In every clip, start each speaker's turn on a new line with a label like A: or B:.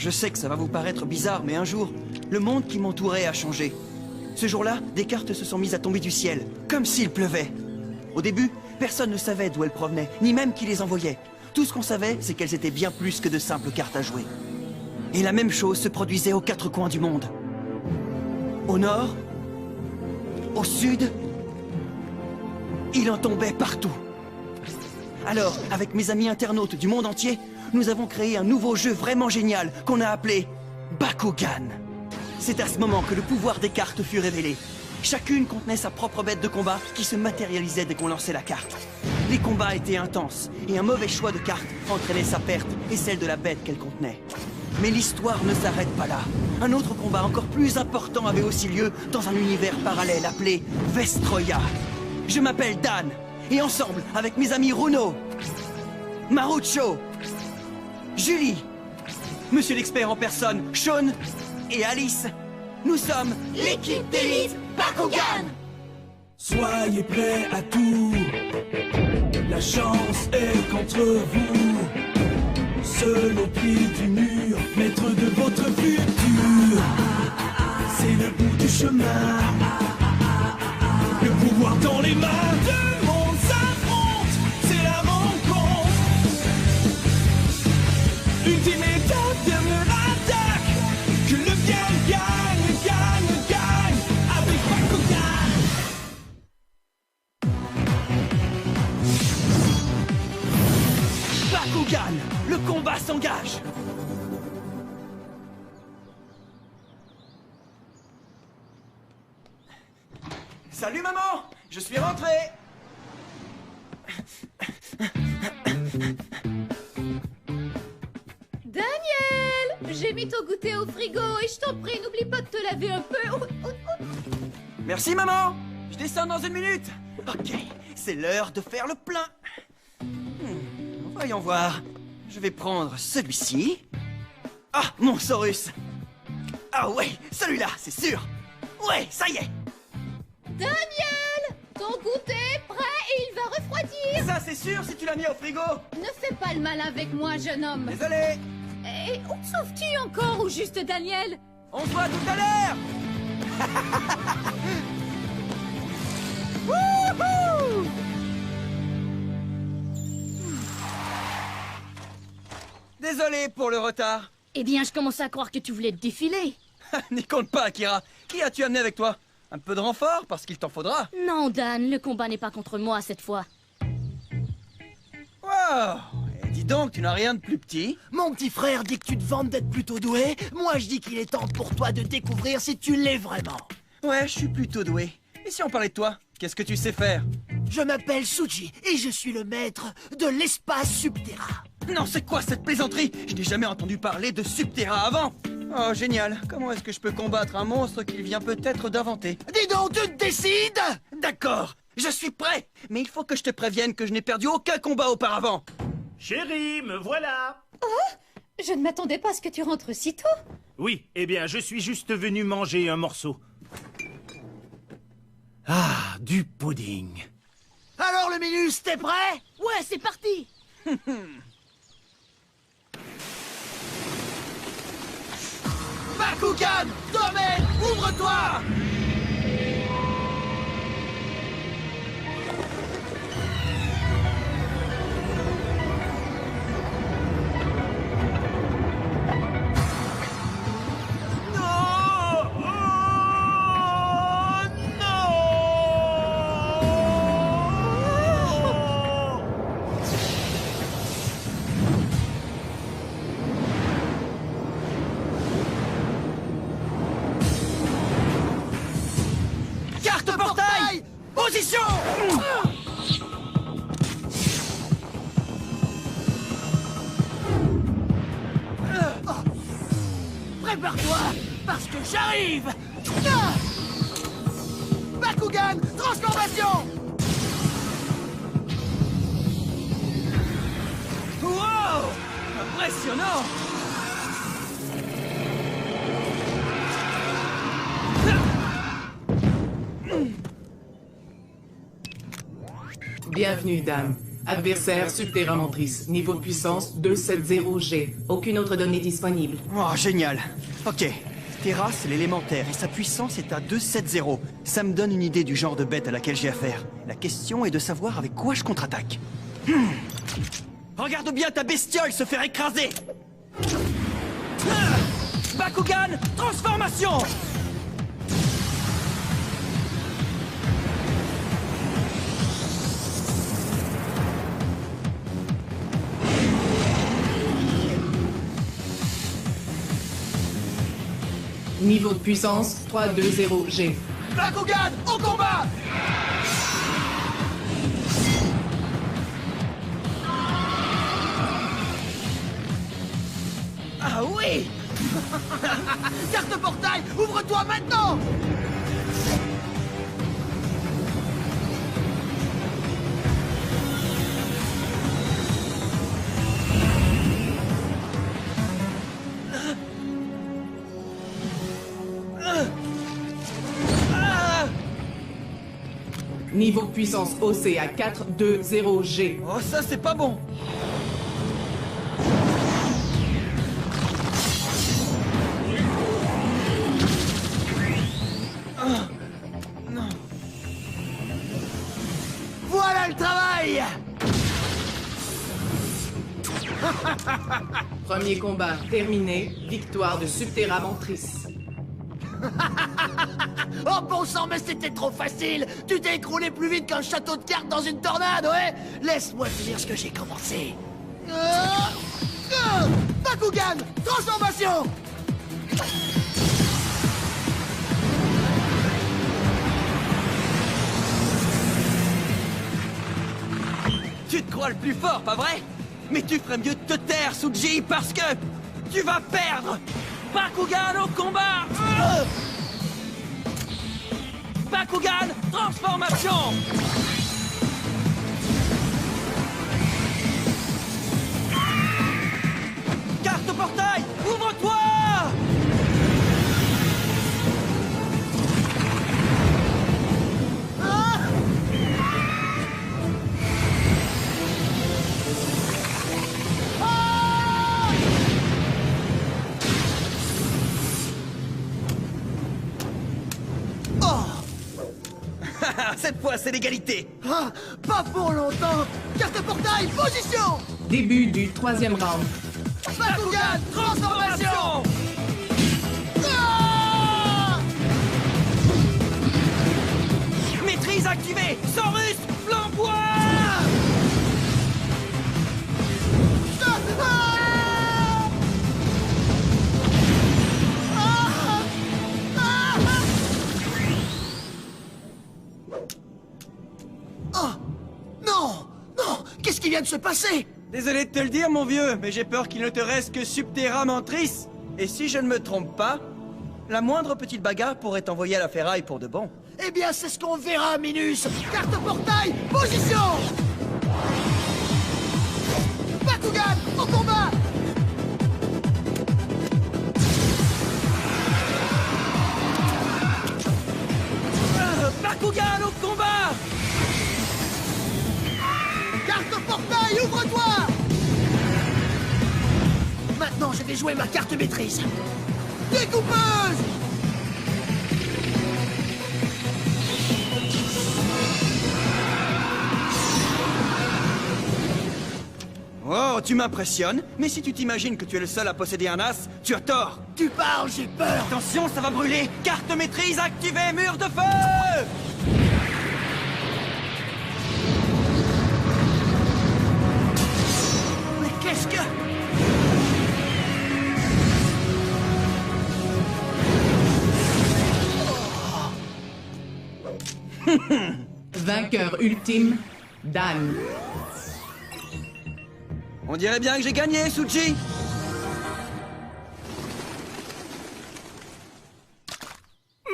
A: Je sais que ça va vous paraître bizarre, mais un jour, le monde qui m'entourait a changé. Ce jour-là, des cartes se sont mises à tomber du ciel, comme s'il pleuvait. Au début, personne ne savait d'où elles provenaient, ni même qui les envoyait. Tout ce qu'on savait, c'est qu'elles étaient bien plus que de simples cartes à jouer. Et la même chose se produisait aux quatre coins du monde. Au nord, au sud, il en tombait partout. Alors, avec mes amis internautes du monde entier, nous avons créé un nouveau jeu vraiment génial qu'on a appelé Bakugan. C'est à ce moment que le pouvoir des cartes fut révélé. Chacune contenait sa propre bête de combat qui se matérialisait dès qu'on lançait la carte. Les combats étaient intenses, et un mauvais choix de carte entraînait sa perte et celle de la bête qu'elle contenait. Mais l'histoire ne s'arrête pas là. Un autre combat encore plus important avait aussi lieu dans un univers parallèle appelé Vestroya. Je m'appelle Dan, et ensemble, avec mes amis Runo, Marucho, Julie, Monsieur l'expert en personne, Sean et Alice, nous sommes l'équipe d'élite Bakugan!
B: Soyez prêts à tout, la chance est contre vous. Seul au pied du mur, maître de votre futur. C'est le bout du chemin, le pouvoir dans les mains. Deux mondes s'affrontent, c'est la rencontre. Ultime étape, dernière attaque. Que le bien gagne, gagne, gagne avec Bakugan.
A: Bakugan, le combat s'engage! Salut maman! Je suis rentré!
C: Daniel! J'ai mis ton goûter au frigo et je t'en prie, n'oublie pas de te laver un peu.
A: Merci maman! Je descends dans 1 minute! Ok, c'est l'heure de faire le plein! Voyons voir. Je vais prendre celui-ci. Ah, mon Saurus! Ah ouais, celui-là, c'est sûr! Ouais, ça y est!
C: Daniel! Ton goûter est prêt et il va refroidir.
A: Ça, c'est sûr si tu l'as mis au frigo!
C: Ne fais pas le malin avec moi, jeune homme.
A: Désolé!
C: Et où te sauves-tu encore ou juste Daniel?
A: On se voit tout à l'heure! Wouhou! Désolé pour le retard.
D: Eh bien, je commence à croire que tu voulais te défiler.
A: N'y compte pas, Akira. Qui as-tu amené avec toi? Un peu de renfort, parce qu'il t'en faudra.
D: Non, Dan, le combat n'est pas contre moi cette fois.
A: Wow! Et dis donc, tu n'as rien de plus petit.
E: Mon petit frère dit que tu te vantes d'être plutôt doué. Moi, je dis qu'il est temps pour toi de découvrir si tu l'es vraiment.
A: Ouais, je suis plutôt doué. Et si on parlait de toi? Qu'est-ce que tu sais faire?
E: Je m'appelle Suji et je suis le maître de l'espace subterrain.
A: Non, c'est quoi cette plaisanterie? Je n'ai jamais entendu parler de Subterra avant. Oh, génial. Comment est-ce que je peux combattre un monstre qu'il vient peut-être d'inventer?
E: Dis donc, tu te décides?
A: D'accord, je suis prêt. Mais il faut que je te prévienne que je n'ai perdu aucun combat auparavant.
F: Chérie, me voilà.
C: Je ne m'attendais pas à ce que tu rentres si tôt.
F: Oui, eh bien, je suis juste venu manger un morceau. Ah, du pudding.
E: Alors, le Minus, t'es prêt?
D: Ouais, c'est parti.
A: Bakugan, domaine, ouvre-toi! Carte portail! Position!
E: Prépare-toi, parce que j'arrive! Ah! Bakugan, transformation!
A: Wow! Impressionnant!
G: Bienvenue, dame. Adversaire subterrain motrice. Niveau de puissance 270G. Aucune autre donnée disponible.
A: Oh, génial. Ok. Terra, c'est l'élémentaire et sa puissance est à 270. Ça me donne une idée du genre de bête à laquelle j'ai affaire. La question est de savoir avec quoi je contre-attaque. Regarde bien ta bestiole se faire écraser. Bakugan, transformation.
G: Niveau de puissance 320G.
E: Bakugan, au combat!
A: Ah oui.
E: Carte portail, ouvre-toi maintenant!
G: Niveau de puissance OC à 420G.
A: Oh, ça c'est pas bon.
E: Voilà le travail!
G: Premier combat terminé. Victoire de Subterra Motrice.
E: Oh bon sang, mais c'était trop facile! Tu t'es écroulé plus vite qu'un château de cartes dans une tornade, ouais? Laisse-moi finir ce que j'ai commencé. Bakugan, transformation!
A: Tu te crois le plus fort, pas vrai? Mais tu ferais mieux de te taire, Suji, parce que tu vas perdre! Bakugan au combat! Bakugan, transformation! Carte portail, ouvre-toi! Cette fois, c'est l'égalité.
E: Ah, pas pour longtemps! Carte portail, position!
G: Début du troisième round.
E: Bakugan, transformation! Ah!
A: Maîtrise activée, Saurus, flamboie!
E: Qu'est-ce qui vient de se passer?
A: Désolé de te le dire, mon vieux, mais j'ai peur qu'il ne te reste que Subterra Mentrice. Et si je ne me trompe pas, la moindre petite bagarre pourrait t'envoyer à la ferraille pour de bon.
E: Eh bien, c'est ce qu'on verra, Minus! Carte portail, position! Bakugan, au combat!
A: Bakugan au combat!
E: Carte portail, ouvre-toi! Maintenant, je vais jouer ma carte maîtrise. Découpeuse!
A: Oh, tu m'impressionnes, mais si tu t'imagines que tu es le seul à posséder un as, tu as tort.
E: Tu parles, j'ai peur!
A: Attention, ça va brûler. Carte maîtrise activée, mur de feu!
E: Mais qu'est-ce que...
G: Vainqueur ultime, Dan.
A: On dirait bien que j'ai gagné, Suji.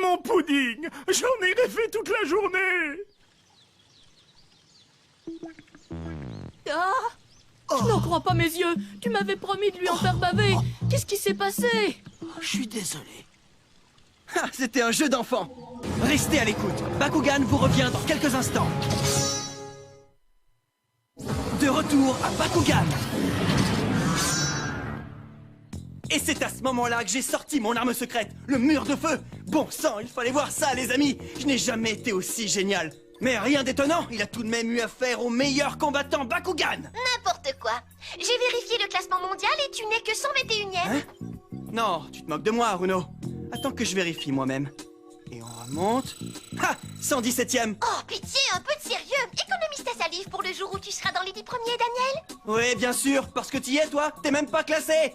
F: Mon pudding! J'en ai rêvé toute la journée!
D: Ah! Je n'en crois pas mes yeux. Tu m'avais promis de lui en faire baver. Qu'est-ce qui s'est passé?
E: Je suis désolé.
A: Ah, c'était un jeu d'enfant. Restez à l'écoute. Bakugan vous revient dans quelques instants. retour à Bakugan. Et c'est à ce moment-là que j'ai sorti mon arme secrète, le mur de feu. Bon sang, il fallait voir ça, les amis. Je n'ai jamais été aussi génial. Mais rien d'étonnant, il a tout de même eu affaire au meilleur combattant Bakugan.
H: N'importe quoi. J'ai vérifié le classement mondial et tu n'es que 121e.
A: Hein? Non, tu te moques de moi, Runo. Attends que je vérifie moi-même. Et on remonte... Ha! 117e.
H: Oh, pitié, un peu de sérieux. Économise ta salive pour le jour où tu seras dans les 10 premiers, Daniel.
A: Oui, bien sûr, parce que t'y es, toi. T'es même pas classé.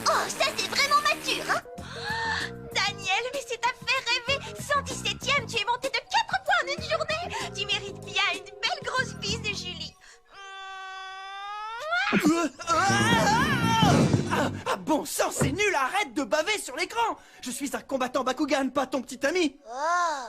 H: Oh, ça c'est vraiment mature, hein. Daniel, mais c'est à faire rêver. 117e, tu es monté de 4 points en une journée. Tu mérites bien une belle grosse bise de Julie.
A: Ah bon sang, c'est nul, arrête de baver sur l'écran. Je suis un combattant Bakugan, pas ton petit ami.
H: Oh,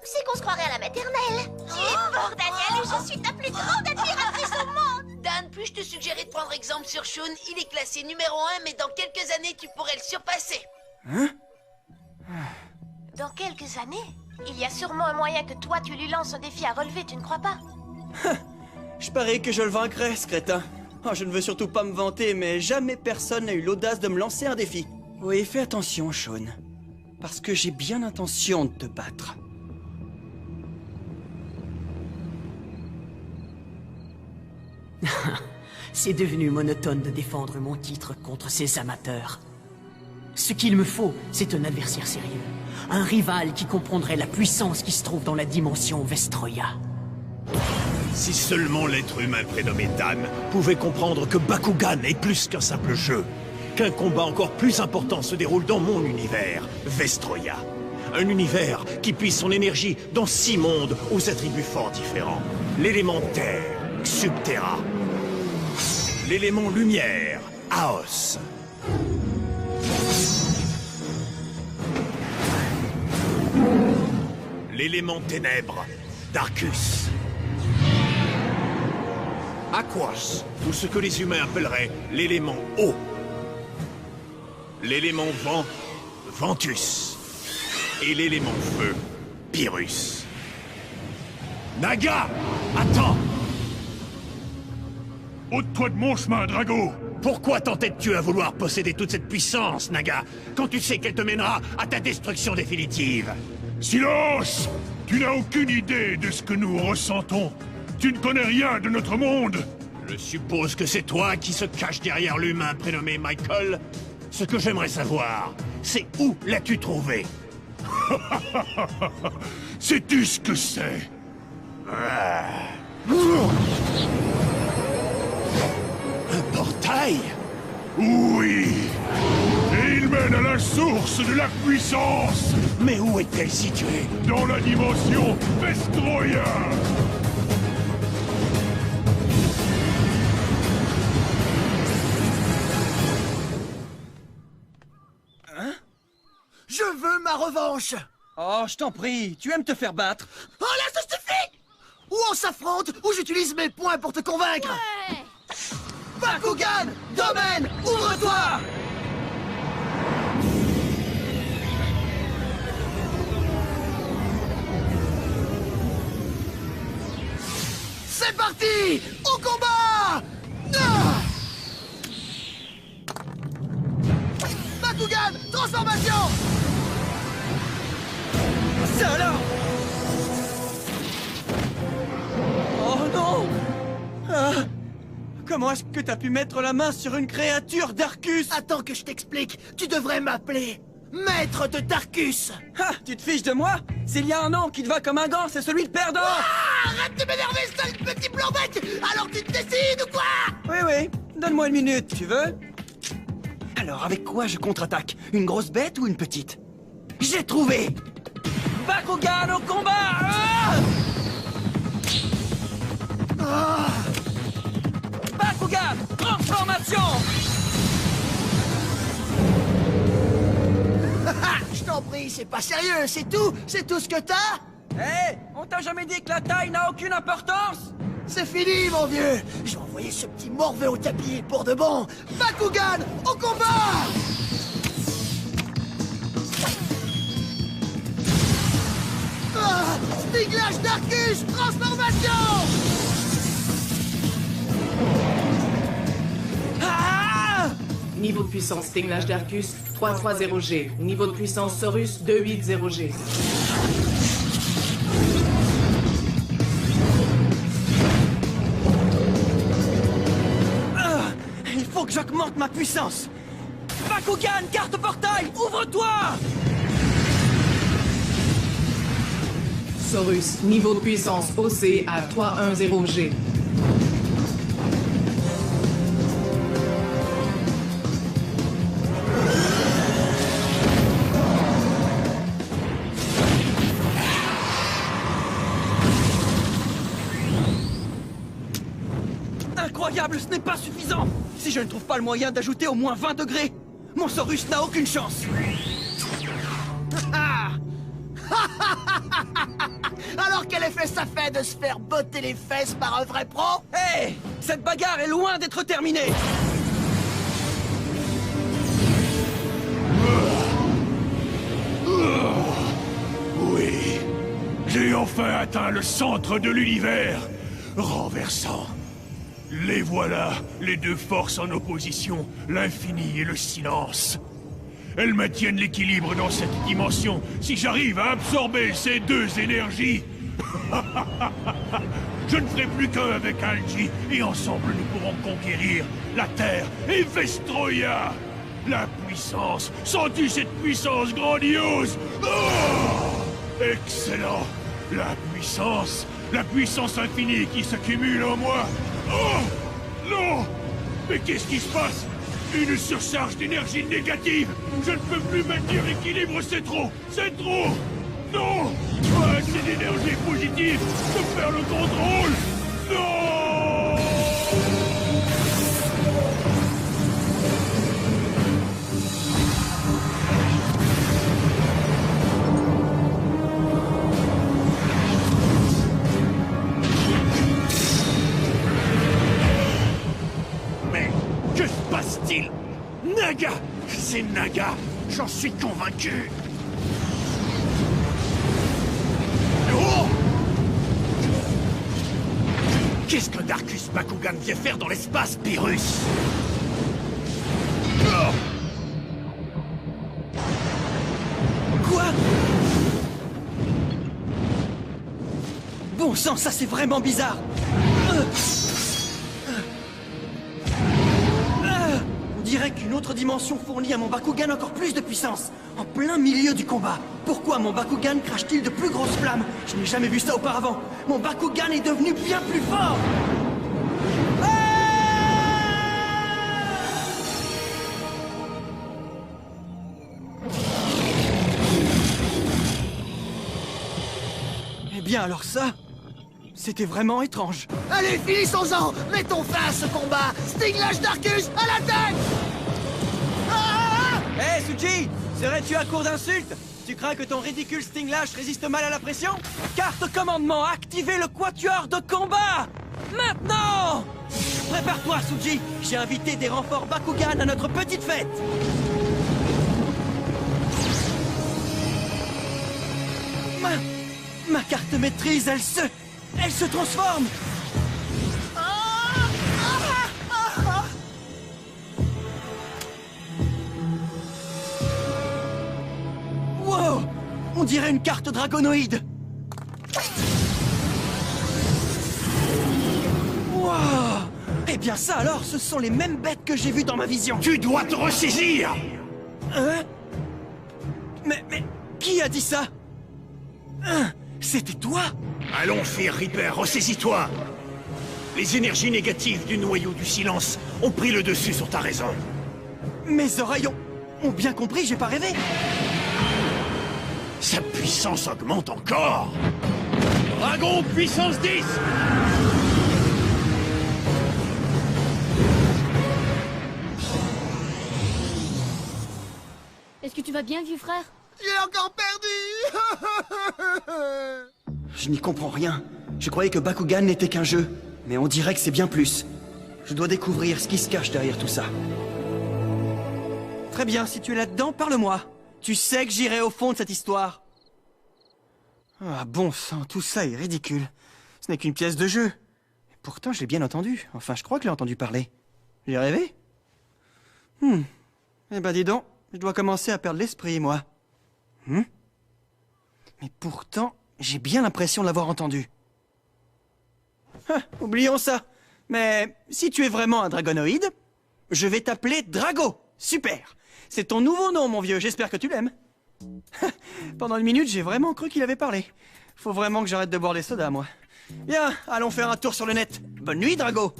H: c'est qu'on se croirait à la maternelle. Tu es fort, Daniel, et je suis ta plus grande admiratrice au monde.
E: Dan, puis-je te suggérer de prendre exemple sur Shun? Il est classé numéro 1, mais dans quelques années, tu pourrais le surpasser.
A: Hein?
H: Dans quelques années, il y a sûrement un moyen que toi, tu lui lances un défi à relever, tu ne crois pas?
A: Je parie que je le vaincrai, ce crétin. Oh, je ne veux surtout pas me vanter, mais jamais personne n'a eu l'audace de me lancer un défi. Oui, fais attention, Sean. Parce que j'ai bien l'intention de te battre.
I: C'est devenu monotone de défendre mon titre contre ces amateurs. Ce qu'il me faut, c'est un adversaire sérieux. Un rival qui comprendrait la puissance qui se trouve dans la dimension Vestroya.
F: Si seulement l'être humain prénommé Dan pouvait comprendre que Bakugan est plus qu'un simple jeu, qu'un combat encore plus important se déroule dans mon univers, Vestroya. Un univers qui puise son énergie dans 6 mondes aux attributs forts différents. L'élément terre, Subterra. L'élément lumière, Aos. L'élément ténèbres, Darkus. Aquas, ou ce que les humains appelleraient l'élément eau. L'élément vent, Ventus. Et l'élément feu, Pyrrhus. Naga, attends! Ôte-toi de mon chemin, Drago! Pourquoi t'entêtes-tu à vouloir posséder toute cette puissance, Naga, quand tu sais qu'elle te mènera à ta destruction définitive? Silence! Tu n'as aucune idée de ce que nous ressentons. Tu ne connais rien de notre monde. Je suppose que c'est toi qui se cache derrière l'humain prénommé Michael. Ce que j'aimerais savoir, c'est où l'as-tu trouvé? Sais-tu ce que c'est? Un portail? Oui! Et il mène à la source de la puissance! Mais où est-elle située? Dans la dimension Vestroya!
A: Hein?
E: Je veux ma revanche!
A: Oh, je t'en prie, tu aimes te faire battre?
E: Oh là, ça suffit! Ou on s'affronte, ou j'utilise mes points pour te convaincre!
C: Ouais.
E: Bakugan! Domaine! Ouvre-toi! C'est parti! Au combat! Ah! Bakugan! Transformation!
A: Ça alors! Oh non! Ah! Comment est-ce que t'as pu mettre la main sur une créature d'Arcus?
E: Attends que je t'explique, tu devrais m'appeler Maître de Darkus!
A: Ah! Tu te fiches de moi? S'il y a un nom qui te va comme un gant, c'est celui de perdant!
E: Ah, arrête de m'énerver, sale petit blanc-bec! Alors tu te décides ou quoi?
A: Oui, donne-moi une minute, tu veux? Alors, avec quoi je contre-attaque? Une grosse bête ou une petite? J'ai trouvé! Bakugan au combat! Ah! Bakugan, transformation!
E: Je t'en prie, c'est pas sérieux, c'est tout ce que t'as?
A: Hé, on t'a jamais dit que la taille n'a aucune importance?
E: C'est fini, mon vieux! Je vais envoyer ce petit morveux au tapis pour de bon! Bakugan, au combat! Ah! Stiglage d'Arcus, transformation!
G: Niveau de puissance Stinglage d'Arcus 330G. Niveau de puissance Saurus 280G.
A: Il faut que j'augmente ma puissance. Bakugan, carte portail, ouvre-toi!
G: Saurus, niveau de puissance OC à 310G.
A: Incroyable, ce n'est pas suffisant! Si je ne trouve pas le moyen d'ajouter au moins 20 degrés, mon Saurus n'a aucune chance!
E: Alors quel effet ça fait de se faire botter les fesses par un vrai pro?
A: Hé! Cette bagarre est loin d'être terminée!
F: Oui, j'ai enfin atteint le centre de l'univers, renversant. Les voilà, les deux forces en opposition, l'infini et le silence. Elles maintiennent l'équilibre dans cette dimension si j'arrive à absorber ces deux énergies. Je ne ferai plus qu'un avec Algi, et ensemble nous pourrons conquérir la Terre et Vestroia. La puissance, sens-tu cette puissance grandiose? Oh! Excellent! La puissance infinie qui s'accumule en moi. Oh! Non! Mais qu'est-ce qui se passe? Une surcharge d'énergie négative! Je ne peux plus maintenir l'équilibre, c'est trop! C'est trop! Non! Pas assez d'énergie positive! Je perds le contrôle! Non! Mais que se passe-t-il? Naga! C'est Naga! J'en suis convaincu! Oh! Qu'est-ce que Darkus Bakugan vient faire dans l'espace, Pyrrhus? Oh!
A: Quoi? Bon sang, ça c'est vraiment bizarre! On dirait qu'une autre dimension fournit à mon Bakugan encore plus de puissance, en plein milieu du combat. Pourquoi mon Bakugan crache-t-il de plus grosses flammes? Je n'ai jamais vu ça auparavant. Mon Bakugan est devenu bien plus fort! Eh bien alors ça, c'était vraiment étrange.
E: Allez, finissons-en! Mettons fin à ce combat! Stinglage d'Arcus, à l'attaque!
A: Hé, Suji! Serais-tu à court d'insultes? Tu crains que ton ridicule Stinglash résiste mal à la pression? Carte commandement, activez le quatuor de combat! Maintenant! Prépare-toi, Suji! J'ai invité des renforts Bakugan à notre petite fête! Ma carte maîtrise, elle se transforme! Wow! On dirait une carte dragonoïde! Wow! Eh bien ça alors, ce sont les mêmes bêtes que j'ai vues dans ma vision!
F: Tu dois te ressaisir!
A: Hein? Mais qui a dit ça? Hein? C'était toi?
F: Allons, Fear Reaper, ressaisis-toi! Les énergies négatives du noyau du silence ont pris le dessus sur ta raison.
A: Mes oreilles ont bien compris, j'ai pas rêvé!
F: Sa puissance augmente encore! Dragon puissance 10!
C: Est-ce que tu vas bien, vieux frère?
E: J'ai encore perdu!
A: Je n'y comprends rien. Je croyais que Bakugan n'était qu'un jeu, mais on dirait que c'est bien plus. Je dois découvrir ce qui se cache derrière tout ça. Très bien, si tu es là-dedans, parle-moi. Tu sais que j'irai au fond de cette histoire. Ah bon sang, tout ça est ridicule. Ce n'est qu'une pièce de jeu. Et pourtant, je l'ai bien entendu. Enfin, je crois que je l'ai entendu parler. J'ai rêvé? Eh ben dis donc, je dois commencer à perdre l'esprit, moi. Mais pourtant, j'ai bien l'impression de l'avoir entendu. Oublions ça. Mais si tu es vraiment un dragonoïde, je vais t'appeler Drago. Super. C'est ton nouveau nom, mon vieux. J'espère que tu l'aimes. Pendant une minute, j'ai vraiment cru qu'il avait parlé. Faut vraiment que j'arrête de boire des sodas, moi. Bien, allons faire un tour sur le net. Bonne nuit, Drago.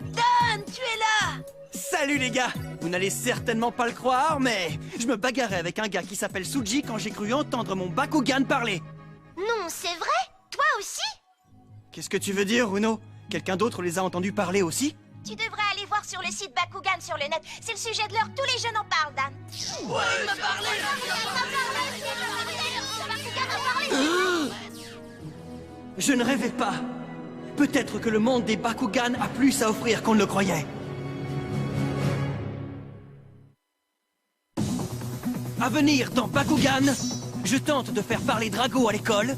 H: Dan, tu es là!
A: Salut les gars. Vous n'allez certainement pas le croire, mais je me bagarrais avec un gars qui s'appelle Suji quand j'ai cru entendre mon Bakugan parler.
H: Non, c'est vrai? Toi aussi?
A: Qu'est-ce que tu veux dire, Uno? Quelqu'un d'autre les a entendus parler aussi?
H: Tu devrais aller voir sur le site Bakugan sur le net. C'est le sujet de l'heure, tous les jeunes en parlent, Dan. Ouais, il m'a parlé!
A: Je ne rêvais pas. Peut-être que le monde des Bakugan a plus à offrir qu'on ne le croyait. À venir dans Bakugan, je tente de faire parler Drago à l'école,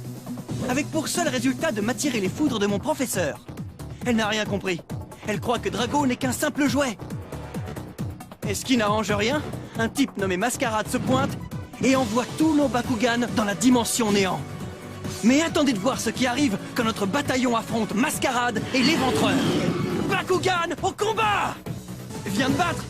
A: avec pour seul résultat de m'attirer les foudres de mon professeur. Elle n'a rien compris. Elle croit que Drago n'est qu'un simple jouet. Et ce qui n'arrange rien, un type nommé Mascarade se pointe et envoie tous nos Bakugan dans la dimension néant. Mais attendez de voir ce qui arrive quand notre bataillon affronte Mascarade et l'Éventreur. Bakugan au combat! Viens de battre